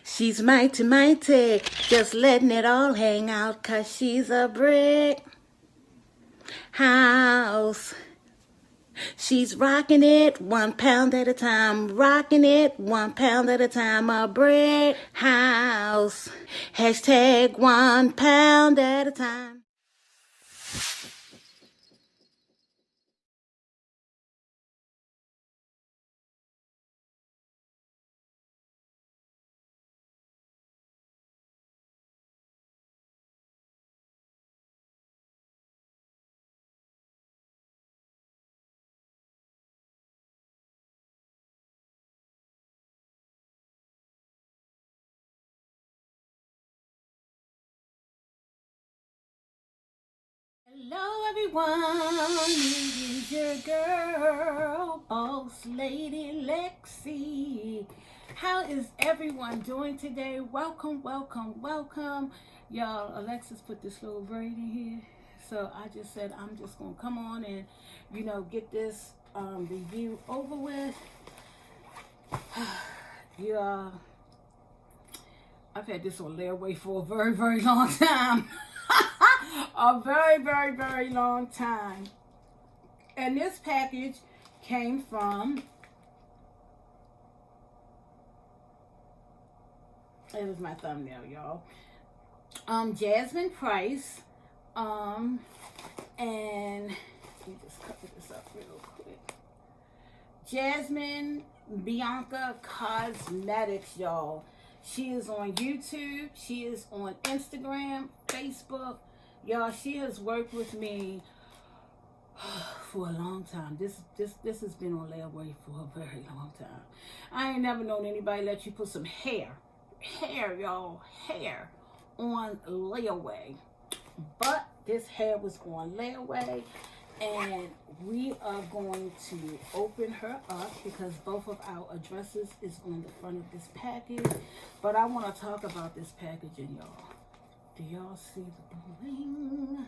She's mighty, mighty, just letting it all hang out 'cause she's a brick house. She's rocking it 1 pound at a time, rocking it 1 pound at a time, a brick house. Hashtag 1 pound at a time. Hello everyone, it is your girl, Boss Lady Lexi. How is everyone doing today? Welcome, welcome, welcome. Y'all, Alexis put this little braid in here. So I just said I'm just going to come on and, get this review over with. I've had this on layaway for a very, very long time. A very, very, very long time. And this package came from, it was my thumbnail, y'all. Yasmine Price. And let me just cover this up real quick. Yasmine Bianca Cosmetics, y'all. She is on YouTube. She is on Instagram, Facebook. Y'all, she has worked with me for a long time. This has been on layaway for a very long time. I ain't never known anybody let you put some hair, y'all, hair on layaway. But this hair was on layaway, and we are going to open her up because both of our addresses is on the front of this package. But I want to talk about this packaging, y'all. Do y'all see the bling?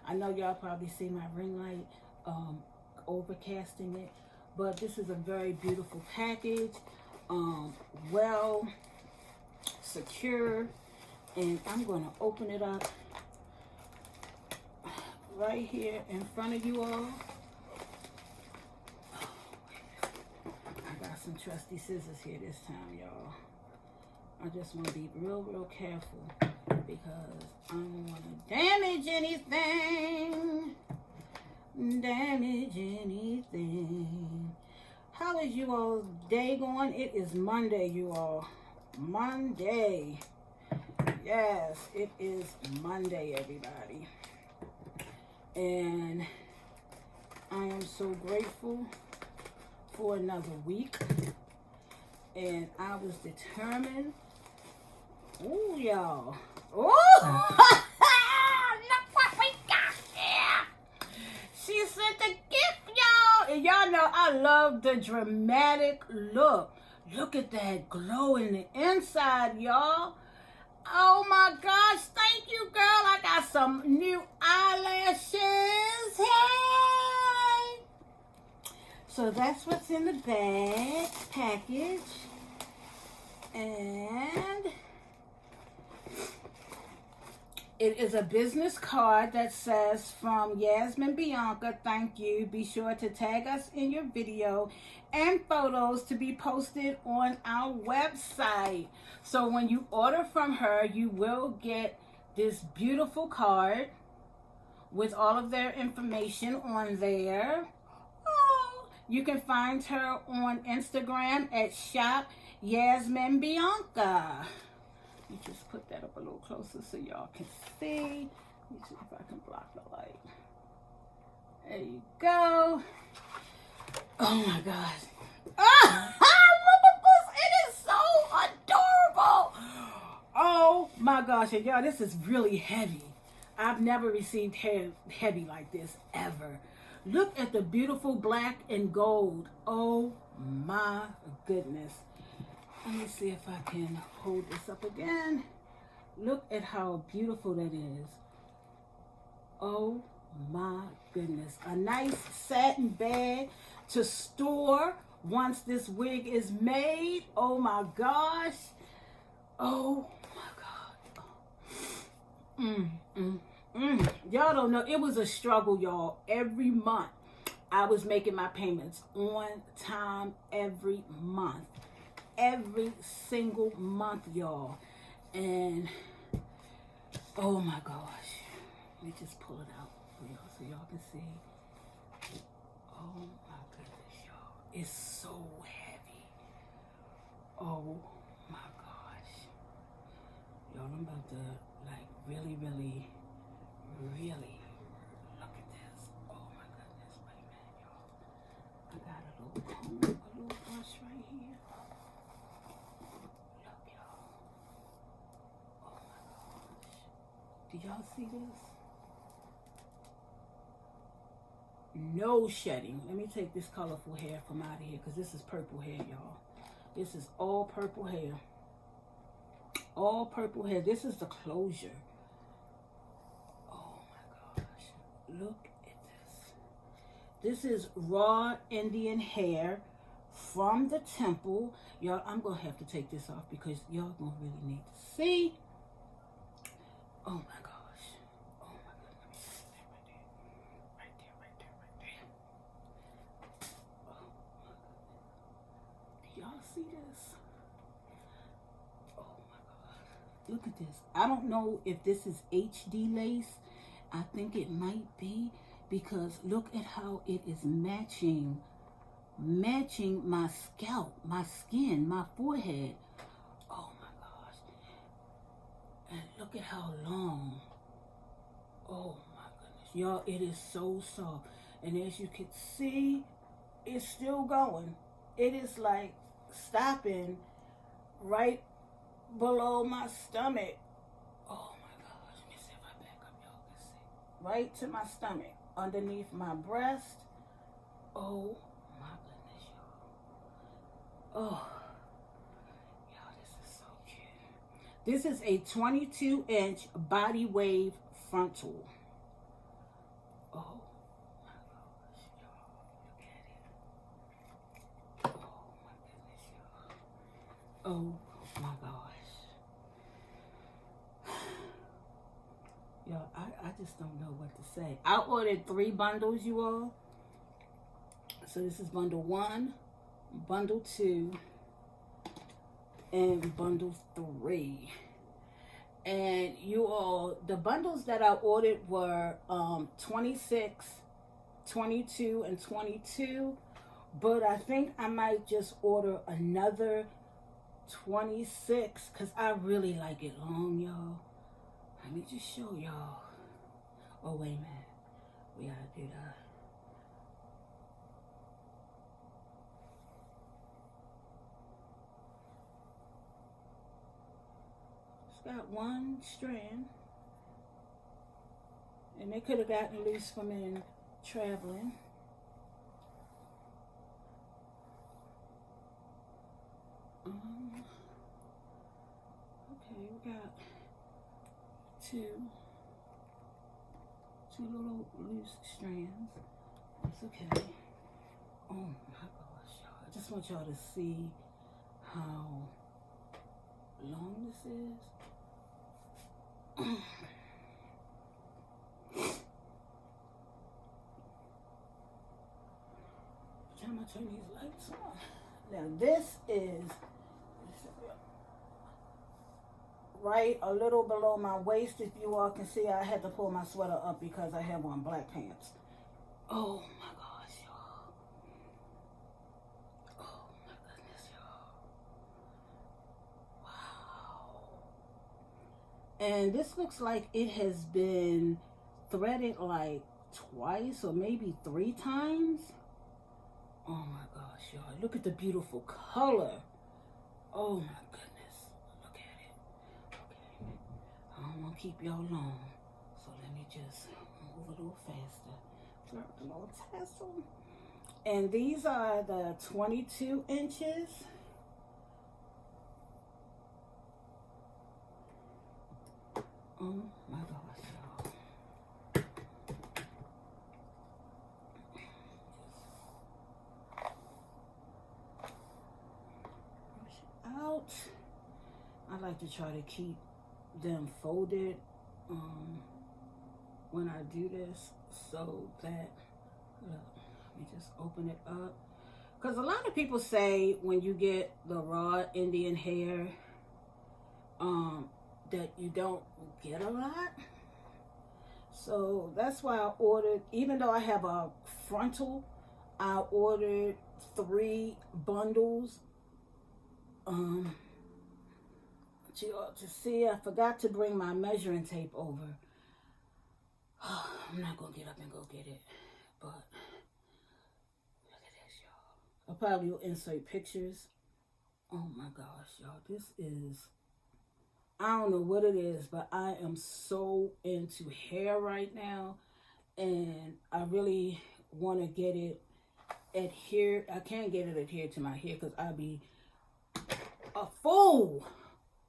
I know y'all probably see my ring light overcasting it, but this is a very beautiful package, well secure, and I'm going to open it up right here in front of you all. I got some trusty scissors here this time, y'all. I just want to be real, real careful because I don't want to damage anything. How is you all's day going? It is Monday, you all. Monday. Yes, it is Monday, everybody. And I am so grateful for another week. And I was determined. Ooh, y'all. Ooh! Look what we got here. She sent a gift, y'all. And y'all know I love the dramatic look. Look at that glow in the inside, y'all. Oh my gosh, thank you, girl. I got some new eyelashes. Hey! So that's what's in the package. And it is a business card that says, from Yasmine Bianca, thank you. Be sure to tag us in your video and photos to be posted on our website. So when you order from her, you will get this beautiful card with all of their information on there. Oh, you can find her on Instagram at Shop Yasmine Bianca. You just put that up a little closer so y'all can see. Let me see if I can block the light. There you go. Oh my gosh. Ah, look at this. It is so adorable. Oh my gosh. And y'all, this is really heavy. I've never received hair heavy like this ever. Look at the beautiful black and gold. Oh my goodness. Let me see if I can hold this up again. Look at how beautiful that is. Oh my goodness. A nice satin bag to store once this wig is made. Oh my gosh. Oh my God. Y'all don't know. It was a struggle, y'all. Every month I was making my payments on time every month. Every single month, y'all. And oh my gosh. Let me just pull it out for y'all so y'all can see. Oh my goodness, y'all. It's so heavy. Oh my gosh. Y'all, I'm about to like really look at this. Oh my goodness. Wait a minute, y'all. I got a little comb, a little brush right here. Look, y'all. Oh my gosh. Do y'all see this? No shedding. Let me take this colorful hair from out of here because this is purple hair, y'all. This is all purple hair. All purple hair. This is the closure. Oh my gosh. Look at this. This is raw Indian hair from the temple. Y'all, I'm going to have to take this off because y'all going to really need to see. Oh my gosh. Oh my goodness. Right there. Oh my goodness. Do y'all see this? Oh my God. Look at this. I don't know if this is HD lace. I think it might be because look at how it is matching my scalp, my skin, my forehead. Oh my gosh. And look at how long. Oh my goodness. Y'all, it is so soft. And as you can see, it's still going. It is like stopping right below my stomach. Oh my gosh. Let me see if I back up, y'all can see. Right to my stomach, underneath my breast. Oh my goodness, y'all. Oh, y'all, this is so cute. This is a 22-inch body wave frontal. Oh my gosh, y'all. Look at it. Oh my goodness, y'all. Oh my gosh. Y'all, I just don't know what to say. I ordered 3 bundles, you all. So this is bundle 1, bundle 2, and bundle 3. And you all, the bundles that I ordered were 26, 22, and 22. But I think I might just order another 26 because I really like it long, y'all. Let me just show y'all. Oh, wait a minute. We gotta do that. It's got 1 strand. And they could have gotten loose from in traveling. Okay, we got two little loose strands. It's okay. Oh my gosh, y'all. I just want y'all to see how long this is. Time I turn these lights on. Now this is right a little below my waist. If you all can see, I had to pull my sweater up because I have on black pants. Oh my gosh, y'all. Oh my goodness, y'all. Wow. And this looks like it has been threaded like twice or maybe 3 times. Oh my gosh, y'all. Look at the beautiful color. Oh my goodness. Look at it. Okay. I don't want to keep y'all long. So let me just move a little faster. Drop the little tassel. And these are the 22 inches. Oh my gosh, y'all. Out. I like like to try to keep them folded when I do this, so that, let me just open it up. Because a lot of people say when you get the raw Indian hair, that you don't get a lot. So that's why I ordered, even though I have a frontal, I ordered 3 bundles. You ought to see, I forgot to bring my measuring tape over. I'm not gonna get up and go get it, but look at this, y'all. I'll probably will insert pictures. Oh my gosh, y'all, this is, I don't know what it is, but I am so into hair right now, and I really want to get it adhered. I can't get it adhered to my hair because I'll be a fool,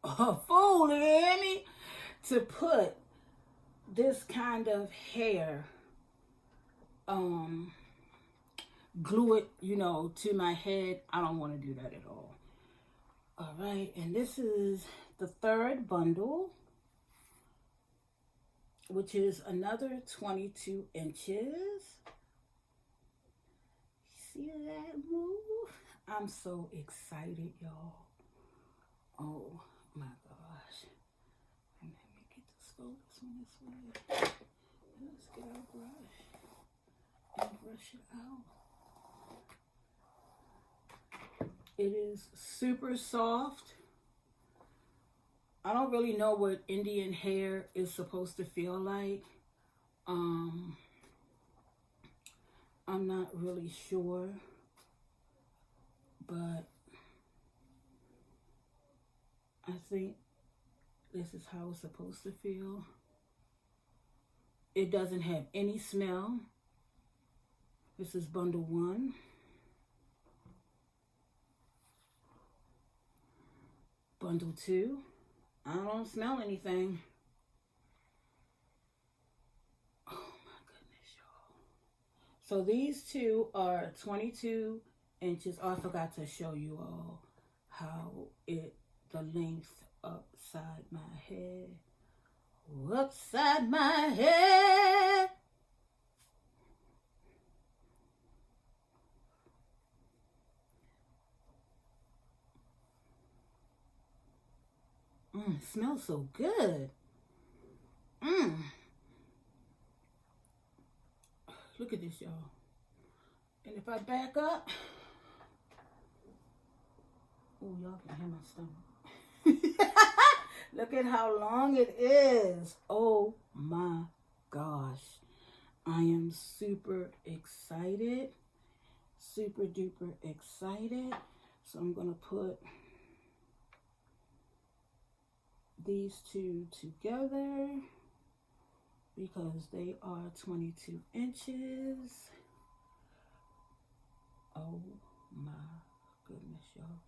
you hear me, to put this kind of hair, glue it, you know, to my head. I don't want to do that at all. All right, and this is the 3rd bundle, which is another 22 inches. See that move? I'm so excited, y'all. Oh my gosh. And let me get this fold this way. Let's get our brush and brush it out. It is super soft. I don't really know what Indian hair is supposed to feel like. I'm not really sure, but I think this is how it's supposed to feel. It doesn't have any smell. This is bundle 1. Bundle 2. I don't smell anything. Oh my goodness, y'all. So these 2 are 22 inches. Oh, I forgot to show you all how the length upside my head. Upside my head. It smells so good. Look at this, y'all. And if I back up, oh, y'all can hear my stomach. Look at how long it is. Oh my gosh. I am super excited. Super duper excited. So I'm going to put these 2 together because they are 22 inches. Oh my goodness, y'all.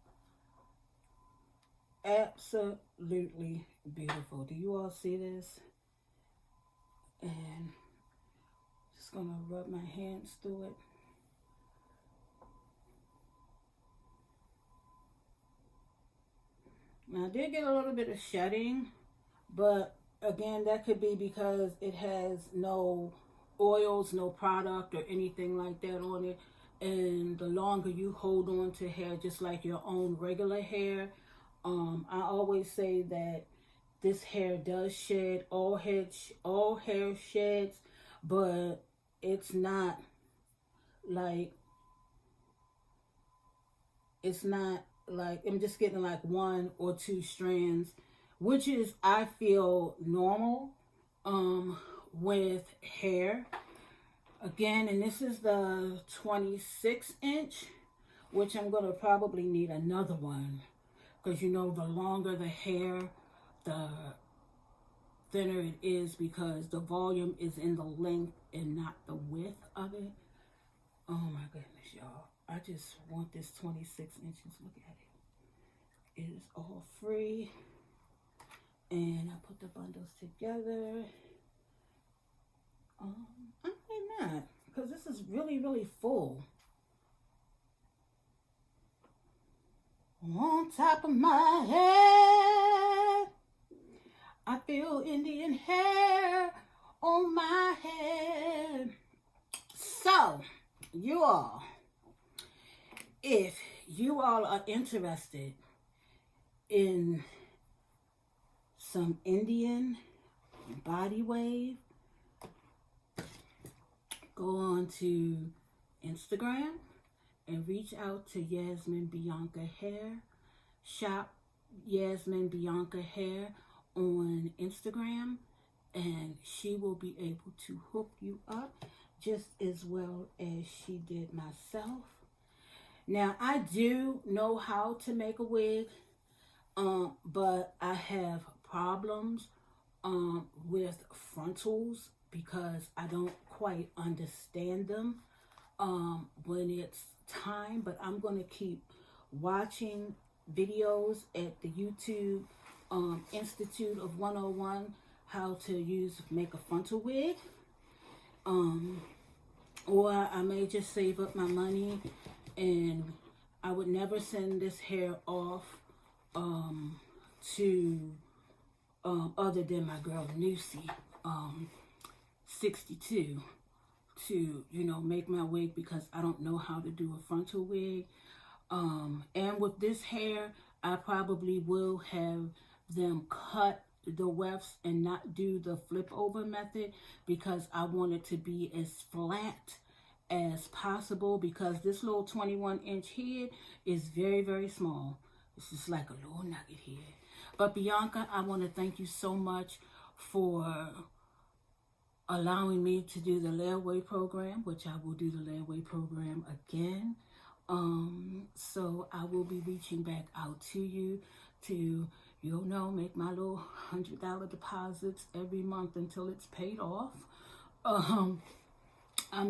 Absolutely beautiful. Do you all see this? And just gonna rub my hands through it. Now I did get a little bit of shedding, but again, that could be because it has no oils, no product or anything like that on it. And the longer you hold on to hair, just like your own regular hair, I always say that this hair does shed. All hair sheds, but it's not like I'm just getting like 1 or 2 strands, which is, I feel, normal with hair. Again, and this is the 26 inch, which I'm going to probably need another one. Because, you know, the longer the hair, the thinner it is, because the volume is in the length and not the width of it. Oh my goodness, y'all. I just want this 26 inches. Look at it. It is all free. And I put the bundles together. I may not, because this is really, really full. on top of my head. I feel Indian hair on my head. So, you all, if you all are interested in some Indian body wave, go on to Instagram and reach out to Yasmine Bianca Hair. Shop Yasmine Bianca Hair on Instagram, and she will be able to hook you up just as well as she did myself. Now, I do know how to make a wig, but I have problems with frontals because I don't quite understand them when it's time. But I'm going to keep watching videos at the YouTube Institute of 101 how to make a frontal wig. Or I may just save up my money, and I would never send this hair off to other than my girl Lucy 62 to make my wig, because I don't know how to do a frontal wig. And with this hair, I probably will have them cut the wefts and not do the flip over method, because I want it to be as flat as possible, because this little 21-inch head is very, very small. It's just like a little nugget here. But Bianca, I want to thank you so much for allowing me to do the layaway program, which I will do the layaway program again. So I will be reaching back out to you to, make my little $100 deposits every month until it's paid off. I'm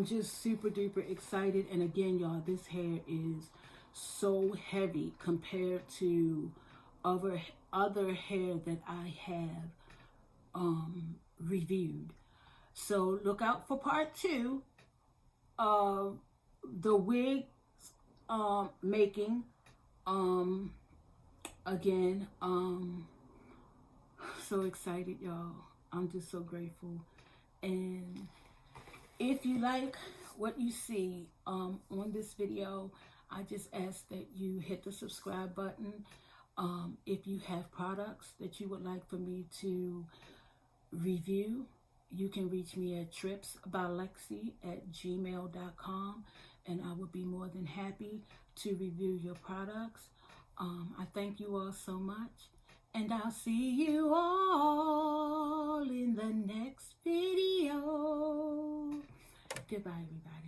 just super duper excited. And again, y'all, this hair is so heavy compared to other hair that I have reviewed. So look out for part 2 of the wig making. Again, so excited, y'all. I'm just so grateful. And if you like what you see on this video, I just ask that you hit the subscribe button. If you have products that you would like for me to review, you can reach me at tripsbylexi@gmail.com, and I would be more than happy to review your products. I thank you all so much, and I'll see you all in the next video. Goodbye, everybody.